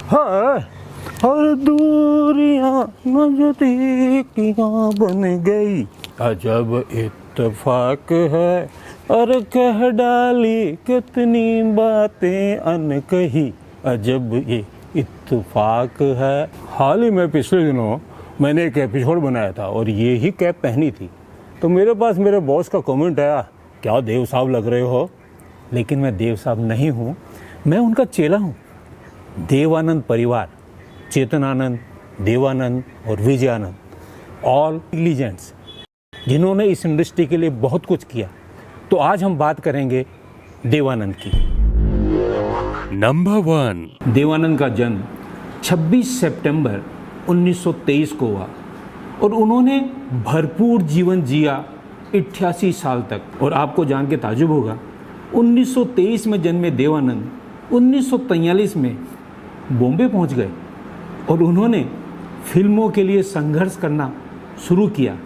है और दूरियां नजदीकियां बन गई, अजब इत्तेफाक है और कह डाली कितनी बातें अनकही, अजब ये इत्तेफाक है। हाल ही में पिछले दिनों मैंने एक एपिसोड बनाया था और ये ही कैप पहनी थी, तो मेरे पास मेरे बॉस का कमेंट आया, क्या देव साहब लग रहे हो। लेकिन मैं देव साहब नहीं हूँ, मैं उनका चेला हूँ। देवानंद परिवार, चेतनानंद, देवानंद और विजयानंद, ऑल लीजेंड्स जिन्होंने इस इंडस्ट्री के लिए बहुत कुछ किया। तो आज हम बात करेंगे देवानंद की। नंबर 1। देवानंद का जन्म 26 सितंबर 1923 को हुआ और उन्होंने भरपूर जीवन जिया 88 साल तक। और आपको जान के ताजुब होगा, 1923 में जन्मे देवानंद 1943 में बॉम्बे पहुंच गए और उन्होंने फिल्मों के लिए संघर्ष करना शुरू किया।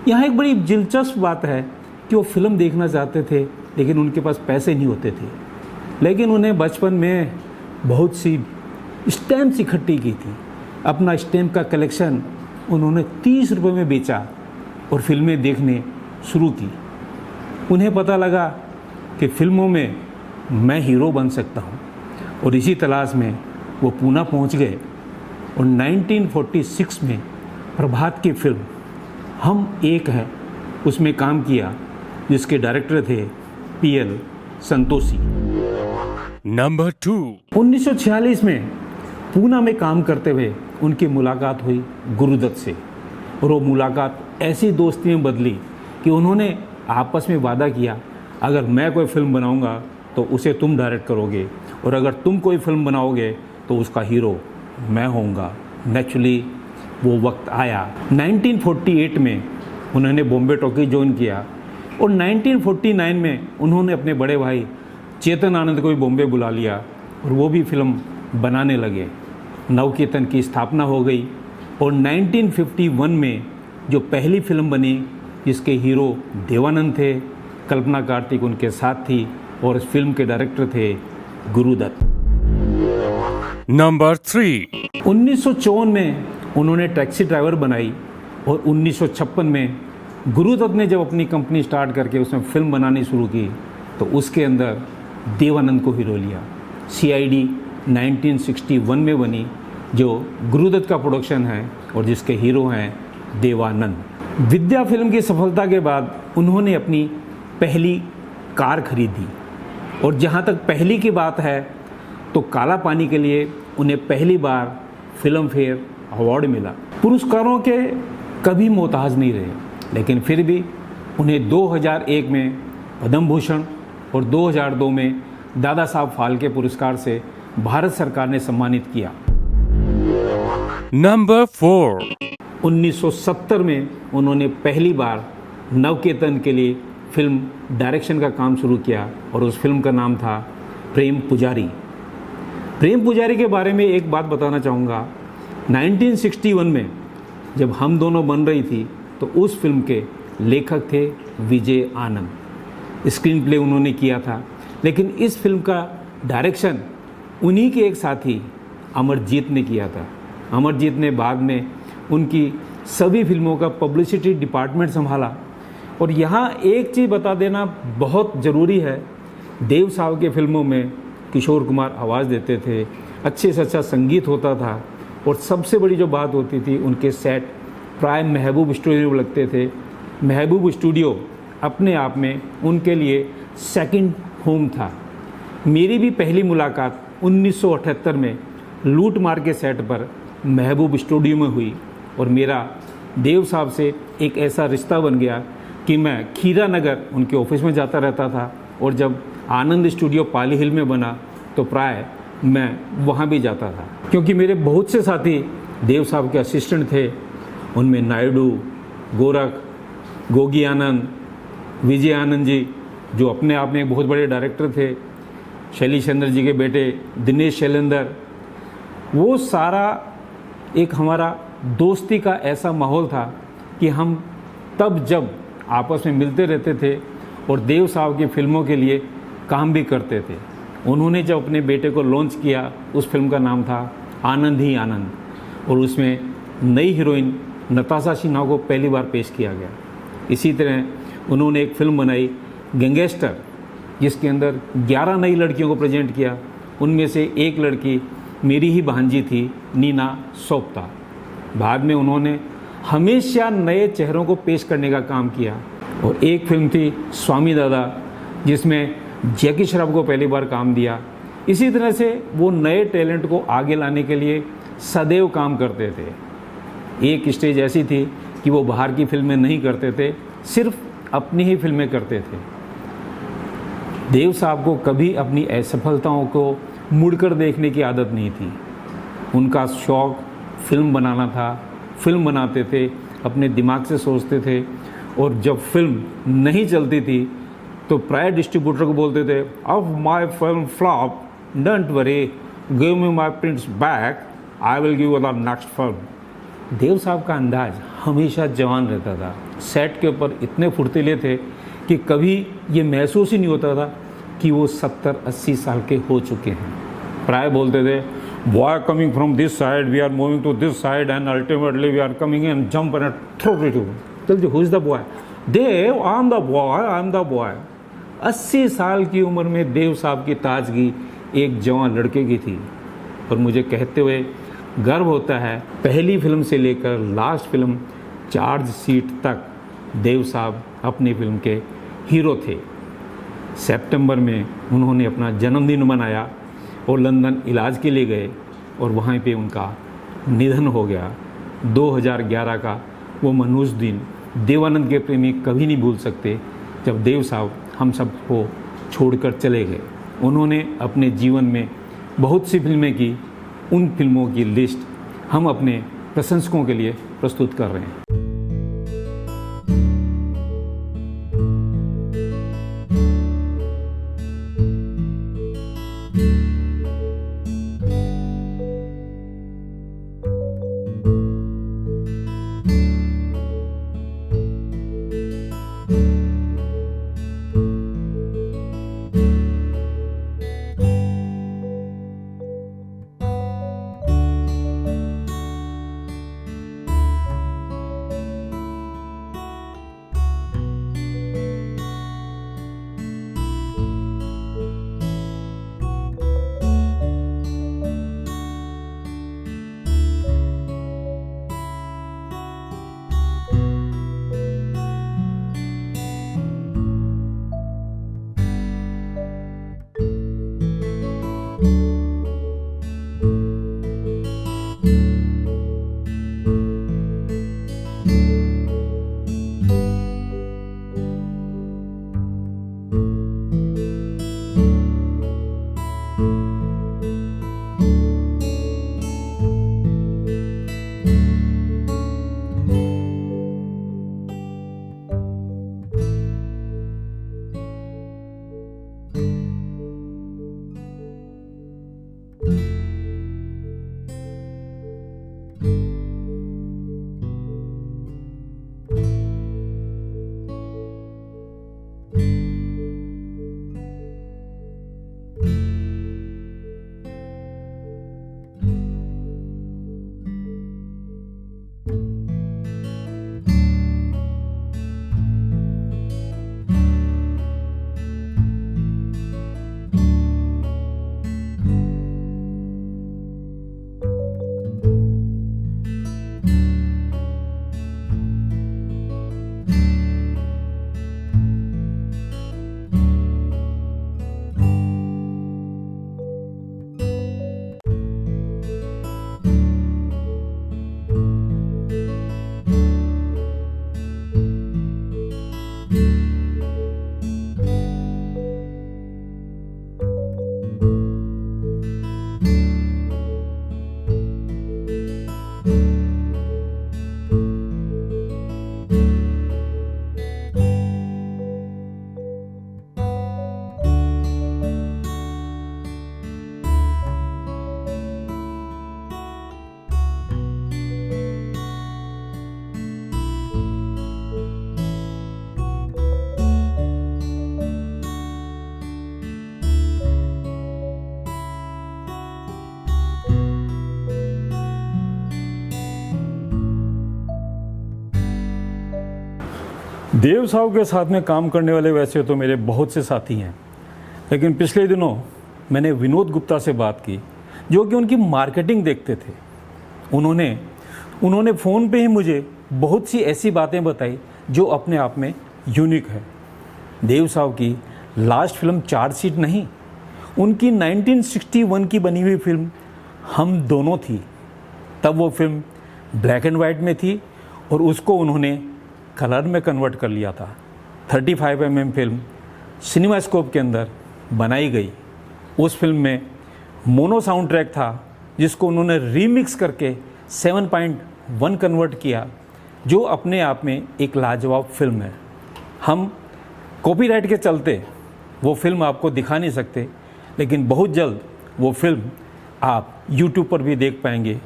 यहाँ एक बड़ी दिलचस्प बात है कि वो फिल्म देखना चाहते थे लेकिन उनके पास पैसे नहीं होते थे। लेकिन उन्हें बचपन में बहुत सी स्टैम्प्स इकट्ठी की थी। अपना स्टैम्प का कलेक्शन उन्होंने 30 रुपये में बेचा और फिल्में देखने शुरू की। उन्हें पता लगा कि फिल्मों में मैं हीरो बन सकता हूँ और इसी तलाश में वो पूना पहुँच गए और 1946 में प्रभात की फिल्म हम एक हैं उसमें काम किया, जिसके डायरेक्टर थे पीएल संतोषी। नंबर 2। 1946 में पूना में काम करते हुए उनकी मुलाकात हुई गुरुदत्त से और वो मुलाकात ऐसी दोस्ती में बदली कि उन्होंने आपस में वादा किया, अगर मैं कोई फिल्म बनाऊंगा तो उसे तुम डायरेक्ट करोगे और अगर तुम कोई फिल्म बनाओगे तो उसका हीरो मैं होऊंगा। नेचुरली वो वक्त आया। 1948 में उन्होंने बॉम्बे टॉकीज ज्वाइन किया और 1949 में उन्होंने अपने बड़े भाई चेतन आनंद को भी बॉम्बे बुला लिया और वो भी फिल्म बनाने लगे। नवकेतन की स्थापना हो गई और 1951 में जो पहली फिल्म बनी जिसके हीरो देवानंद थे, कल्पना कार्तिक उनके साथ थी और इस फिल्म के डायरेक्टर थे गुरुदत्त। नंबर 3। 1954 में उन्होंने टैक्सी ड्राइवर बनाई और 1956 में गुरुदत्त ने जब अपनी कंपनी स्टार्ट करके उसमें फिल्म बनानी शुरू की तो उसके अंदर देवानंद को हीरो लिया। CID 1961 में बनी, जो गुरुदत्त का प्रोडक्शन है और जिसके हीरो हैं देवानंद। विद्या फिल्म की सफलता के बाद उन्होंने अपनी पहली कार खरीदी और जहाँ तक पहली की बात है तो काला पानी के लिए उन्हें पहली बार फिल्म फेयर अवार्ड मिला। पुरस्कारों के कभी मोहताज नहीं रहे, लेकिन फिर भी उन्हें 2001 में पद्म भूषण और 2002 में दादा साहब फाल्के पुरस्कार से भारत सरकार ने सम्मानित किया। नंबर 4। 1970 में उन्होंने पहली बार नवकेतन के लिए फिल्म डायरेक्शन का काम शुरू किया और उस फिल्म का नाम था प्रेम पुजारी। प्रेम पुजारी के बारे में एक बात बताना चाहूँगा। 1961 में जब हम दोनों बन रही थी तो उस फिल्म के लेखक थे विजय आनंद। स्क्रीन प्ले उन्होंने किया था, लेकिन इस फिल्म का डायरेक्शन उन्हीं के एक साथी अमरजीत ने किया था। अमरजीत ने बाद में उनकी सभी फिल्मों का पब्लिसिटी डिपार्टमेंट संभाला। और यहाँ एक चीज़ बता देना बहुत ज़रूरी है, देव साहब के फिल्मों में किशोर कुमार आवाज़ देते थे, अच्छे से अच्छा संगीत होता था और सबसे बड़ी जो बात होती थी, उनके सेट प्राय महबूब स्टूडियो लगते थे। महबूब स्टूडियो अपने आप में उनके लिए सेकंड होम था। मेरी भी पहली मुलाकात 1978 में लूट मार के सेट पर महबूब स्टूडियो में हुई और मेरा देव साहब से एक ऐसा रिश्ता बन गया कि मैं खीरा नगर उनके ऑफिस में जाता रहता था और जब आनंद स्टूडियो पाली हिल में बना तो प्राय मैं वहाँ भी जाता था, क्योंकि मेरे बहुत से साथी देव साहब के असिस्टेंट थे। उनमें नायडू, गोरख, गोगी आनंद, विजय आनंद जी जो अपने आप में एक बहुत बड़े डायरेक्टर थे, शैलेश चंद्र जी के बेटे दिनेश शैलेंद्र, वो सारा एक हमारा दोस्ती का ऐसा माहौल था कि हम तब जब आपस में मिलते रहते थे और देव साहब की फिल्मों के लिए काम भी करते थे। उन्होंने जब अपने बेटे को लॉन्च किया, उस फिल्म का नाम था आनंद ही आनंद, और उसमें नई हीरोइन नताशा सिन्हा को पहली बार पेश किया गया। इसी तरह उन्होंने एक फिल्म बनाई गैंगस्टर, जिसके अंदर 11 नई लड़कियों को प्रेजेंट किया। उनमें से एक लड़की मेरी ही भांजी थी, नीना सोप्ता। बाद में उन्होंने हमेशा नए चेहरों को पेश करने का काम किया। और एक फिल्म थी स्वामी दादा, जिसमें जैकी श्रॉफ को पहली बार काम दिया। इसी तरह से वो नए टैलेंट को आगे लाने के लिए सदैव काम करते थे। एक स्टेज ऐसी थी कि वो बाहर की फिल्में नहीं करते थे, सिर्फ अपनी ही फिल्में करते थे। देव साहब को कभी अपनी असफलताओं को मुड़कर देखने की आदत नहीं थी। उनका शौक़ फिल्म बनाना था। फिल्म बनाते थे, अपने दिमाग से सोचते थे, और जब फिल्म नहीं चलती थी तो प्राय डिस्ट्रीब्यूटर को बोलते थे, अब my film flop, don't worry, give me my prints back, I will give you the next film. Dev Sahab का अंदाज हमेशा जवान रहता था। सेट के ऊपर इतने फुर्तीले थे कि कभी ये महसूस ही नहीं होता था कि वो 70-80 साल के हो चुके हैं। प्राय बोलते थे, boy coming from this side, we are moving to this side, and ultimately we are coming and jump and throw it. चल, who is the boy? Dev, I am the boy, I am the boy. 80 साल की उम्र में देव साहब की ताजगी एक जवान लड़के की थी। और मुझे कहते हुए गर्व होता है, पहली फिल्म से लेकर लास्ट फिल्म चार्ज शीट तक देव साहब अपनी फिल्म के हीरो थे। सितंबर में उन्होंने अपना जन्मदिन मनाया और लंदन इलाज के लिए गए, और वहाँ पे उनका निधन हो गया। 2011 का वो मनहूस दिन देवानंद के प्रेमी कभी नहीं भूल सकते, जब देव साहब हम सबको छोड़कर चले गए। उन्होंने अपने जीवन में बहुत सी फिल्में की। उन फिल्मों की लिस्ट हम अपने प्रशंसकों के लिए प्रस्तुत कर रहे हैं। देव साहब के साथ में काम करने वाले वैसे तो मेरे बहुत से साथी हैं, लेकिन पिछले दिनों मैंने विनोद गुप्ता से बात की, जो कि उनकी मार्केटिंग देखते थे। उन्होंने फ़ोन पे ही मुझे बहुत सी ऐसी बातें बताई जो अपने आप में यूनिक है। देव साहब की लास्ट फिल्म चार्जशीट नहीं, उनकी 1961 की बनी हुई फिल्म हम दोनों थी। तब वो फिल्म ब्लैक एंड वाइट में थी और उसको उन्होंने कलर में कन्वर्ट कर लिया था। 35 mm फिल्म सिनेमास्कोप के अंदर बनाई गई। उस फिल्म में मोनो साउंड ट्रैक था, जिसको उन्होंने रीमिक्स करके 7.1 कन्वर्ट किया, जो अपने आप में एक लाजवाब फिल्म है। हम कॉपीराइट के चलते वो फिल्म आपको दिखा नहीं सकते, लेकिन बहुत जल्द वो फिल्म आप YouTube पर भी देख पाएंगे।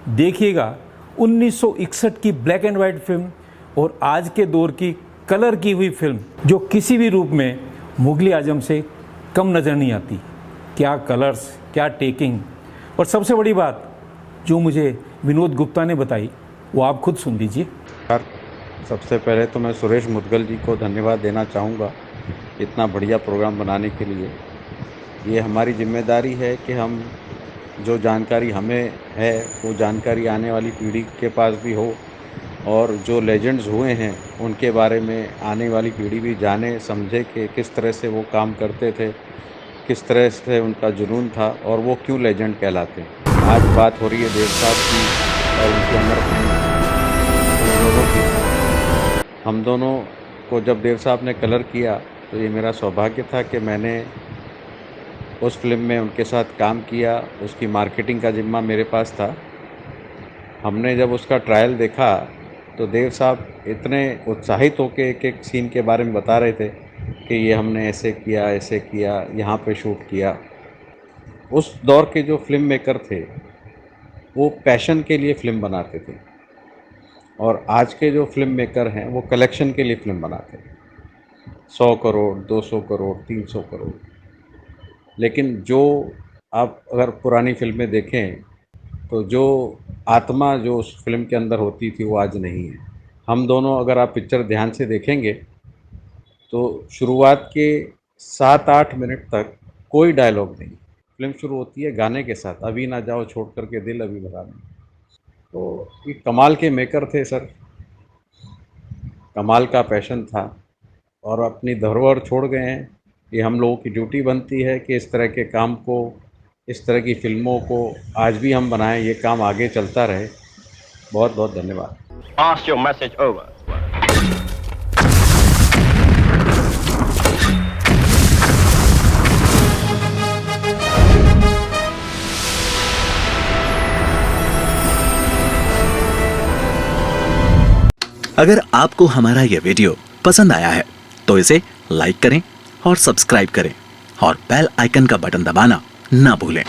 देखिएगा, 1961 की ब्लैक एंड वाइट फिल्म और आज के दौर की कलर की हुई फिल्म, जो किसी भी रूप में मुगल आजम से कम नज़र नहीं आती। क्या कलर्स, क्या टेकिंग, और सबसे बड़ी बात जो मुझे विनोद गुप्ता ने बताई, वो आप खुद सुन लीजिए। सर, सबसे पहले तो मैं सुरेश मुदगल जी को धन्यवाद देना चाहूँगा इतना बढ़िया प्रोग्राम बनाने के लिए। ये हमारी जिम्मेदारी है कि हम जो जानकारी हमें है वो जानकारी आने वाली पीढ़ी के पास भी हो, और जो लेजेंड्स हुए हैं उनके बारे में आने वाली पीढ़ी भी जाने समझे कि किस तरह से वो काम करते थे, किस तरह से उनका जुनून था और वो क्यों लेजेंड कहलाते हैं। आज बात हो रही है देव साहब की और उनकी अमर की। हम दोनों को जब देव साहब ने कलर किया तो ये मेरा सौभाग्य था कि मैंने उस फिल्म में उनके साथ काम किया। उसकी मार्केटिंग का जिम्मा मेरे पास था। हमने जब उसका ट्रायल देखा तो देव साहब इतने उत्साहित होकर एक एक सीन के बारे में बता रहे थे कि ये हमने ऐसे किया, यहाँ पे शूट किया। उस दौर के जो फिल्म मेकर थे वो पैशन के लिए फ़िल्म बनाते थे, और आज के जो फिल्म मेकर हैं वो कलेक्शन के लिए फ़िल्म बनाते हैं। 100 करोड़, 200 करोड़, 300 करोड़। लेकिन जो आप अगर पुरानी फिल्में देखें तो जो आत्मा जो उस फिल्म के अंदर होती थी वो आज नहीं है। हम दोनों, अगर आप पिक्चर ध्यान से देखेंगे तो शुरुआत के 7-8 मिनट तक कोई डायलॉग नहीं। फिल्म शुरू होती है गाने के साथ, अभी ना जाओ छोड़ कर के दिल अभी भरा नहीं। तो ये कमाल के मेकर थे सर, कमाल का पैशन था, और अपनी धरोहर छोड़ गए हैं। ये हम लोगों की ड्यूटी बनती है कि इस तरह के काम को, इस तरह की फ़िल्मों को आज भी हम बनाएं, ये काम आगे चलता रहे। बहुत बहुत धन्यवाद। Pass your message over. अगर आपको हमारा यह वीडियो पसंद आया है तो इसे लाइक करें और सब्सक्राइब करें और बेल आइकन का बटन दबाना ना भूलें।